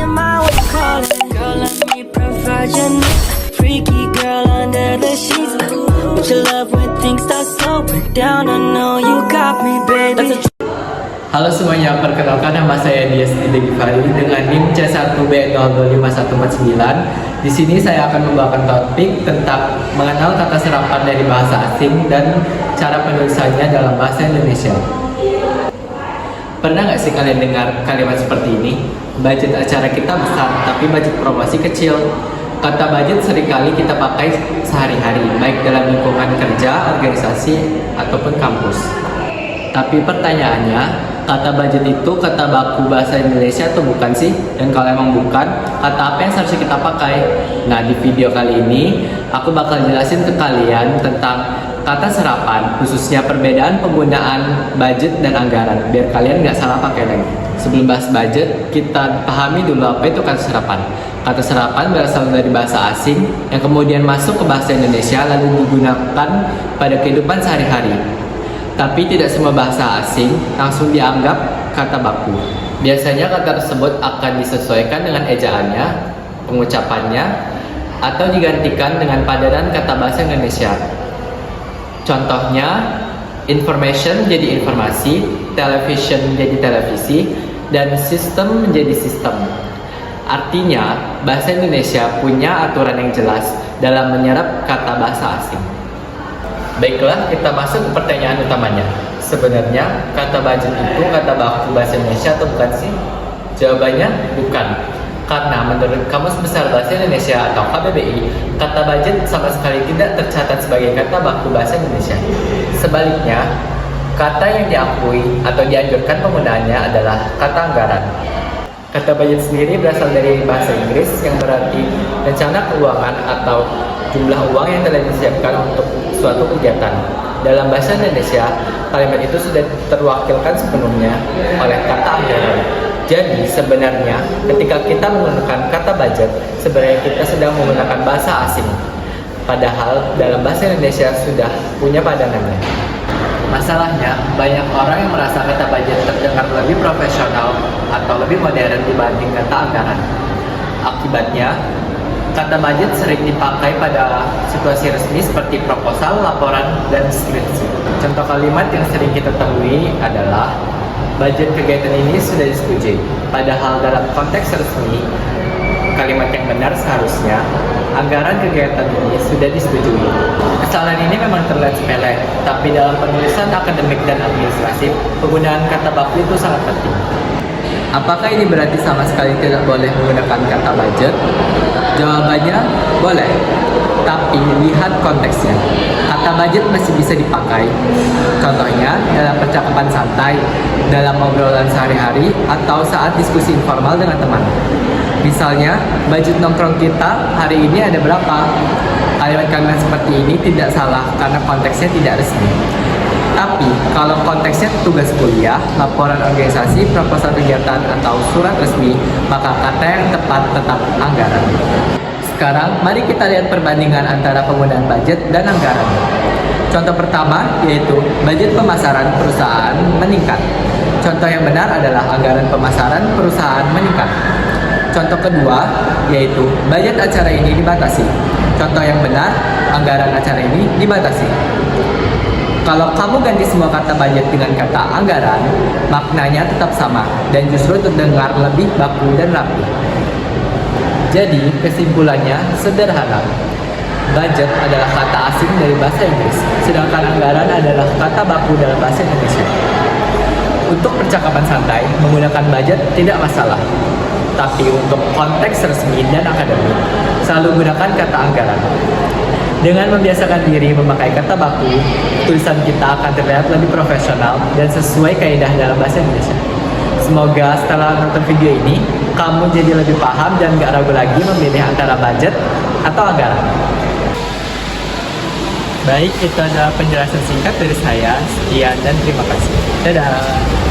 your mind when you're calling. Girl, let me provide your needs. Freaky girl under the sheets. But your love when things start slowing down. I know you got me, baby. Halo semuanya, perkenalkan nama saya Dias Givari dengan NIM C1B02549. Di sini saya akan membawakan topik tentang mengenal kata serapan dari bahasa asing dan cara penulisannya dalam bahasa Indonesia. Pernah nggak sih kalian dengar kalimat seperti ini? Budget acara kita besar, tapi budget promosi kecil. Kata budget seringkali kita pakai sehari-hari, baik dalam lingkungan kerja, organisasi, ataupun kampus. Tapi pertanyaannya, kata budget itu kata baku bahasa Indonesia atau bukan sih? Dan kalau emang bukan, kata apa yang seharusnya kita pakai? Nah, di video kali ini, aku bakal jelasin ke kalian tentang kata serapan, khususnya perbedaan penggunaan budget dan anggaran, biar kalian nggak salah pakai lagi. Sebelum bahas budget, kita pahami dulu apa itu kata serapan. Kata serapan berasal dari bahasa asing yang kemudian masuk ke bahasa Indonesia lalu digunakan pada kehidupan sehari-hari. Tapi tidak semua bahasa asing langsung dianggap kata baku. Biasanya kata tersebut akan disesuaikan dengan ejaannya, pengucapannya, atau digantikan dengan padanan kata bahasa Indonesia. Contohnya, information menjadi informasi, television menjadi televisi, dan sistem menjadi sistem. Artinya, bahasa Indonesia punya aturan yang jelas dalam menyerap kata bahasa asing. Baiklah, kita masuk ke pertanyaan utamanya. Sebenarnya, kata budget itu kata baku bahasa Indonesia atau bukan sih? Jawabannya, bukan. Karena menurut Kamus Besar Bahasa Indonesia atau KBBI, kata budget sama sekali tidak tercatat sebagai kata baku bahasa Indonesia. Sebaliknya, kata yang diakui atau dianjurkan penggunaannya adalah kata anggaran. Kata budget sendiri berasal dari bahasa Inggris yang berarti rencana keuangan atau jumlah uang yang telah disiapkan untuk suatu kegiatan. Dalam bahasa Indonesia, kalimat itu sudah terwakilkan sepenuhnya oleh kata anggaran. Jadi sebenarnya ketika kita menggunakan kata budget, sebenarnya kita sedang menggunakan bahasa asing. Padahal dalam bahasa Indonesia sudah punya padanannya. Masalahnya, banyak orang yang merasa kata budget terdengar lebih profesional atau lebih modern dibanding kata anggaran. Akibatnya, kata budget sering dipakai pada situasi resmi seperti proposal, laporan, dan skripsi. Contoh kalimat yang sering kita temui adalah budget kegiatan ini sudah disetujui. Padahal dalam konteks resmi, kalimat yang benar seharusnya anggaran kegiatan ini sudah disetujui. Kesalahan ini memang terlihat sepele, tapi dalam penulisan akademik dan administratif, penggunaan kata baku itu sangat penting. Apakah ini berarti sama sekali tidak boleh menggunakan kata budget? Jawabannya, boleh. Tapi lihat konteksnya. Kata budget masih bisa dipakai. Contohnya dalam percakapan santai, dalam obrolan sehari-hari, atau saat diskusi informal dengan teman. Misalnya, budget nongkrong kita hari ini ada berapa? Kalimat-kalimat seperti ini tidak salah karena konteksnya tidak resmi. Tapi, kalau konteksnya tugas kuliah, laporan organisasi, proposal kegiatan, atau surat resmi, maka kata yang tepat tetap anggaran. Sekarang, mari kita lihat perbandingan antara penggunaan budget dan anggaran. Contoh pertama, yaitu budget pemasaran perusahaan meningkat. Contoh yang benar adalah anggaran pemasaran perusahaan meningkat. Contoh kedua, yaitu budget acara ini dibatasi. Contoh yang benar, anggaran acara ini dibatasi. Kalau kamu ganti semua kata budget dengan kata anggaran, maknanya tetap sama dan justru terdengar lebih baku dan rapi. Jadi, kesimpulannya sederhana. Budget adalah kata asing dari bahasa Inggris, sedangkan anggaran adalah kata baku dalam bahasa Indonesia. Untuk percakapan santai, menggunakan budget tidak masalah. Tapi untuk konteks resmi dan akademik, selalu gunakan kata anggaran. Dengan membiasakan diri memakai kata baku, tulisan kita akan terlihat lebih profesional dan sesuai kaidah dalam bahasa Indonesia. Semoga setelah nonton video ini, kamu jadi lebih paham dan gak ragu lagi memilih antara budget atau anggaran. Baik, itu adalah penjelasan singkat dari saya. Sekian dan terima kasih. Dadah!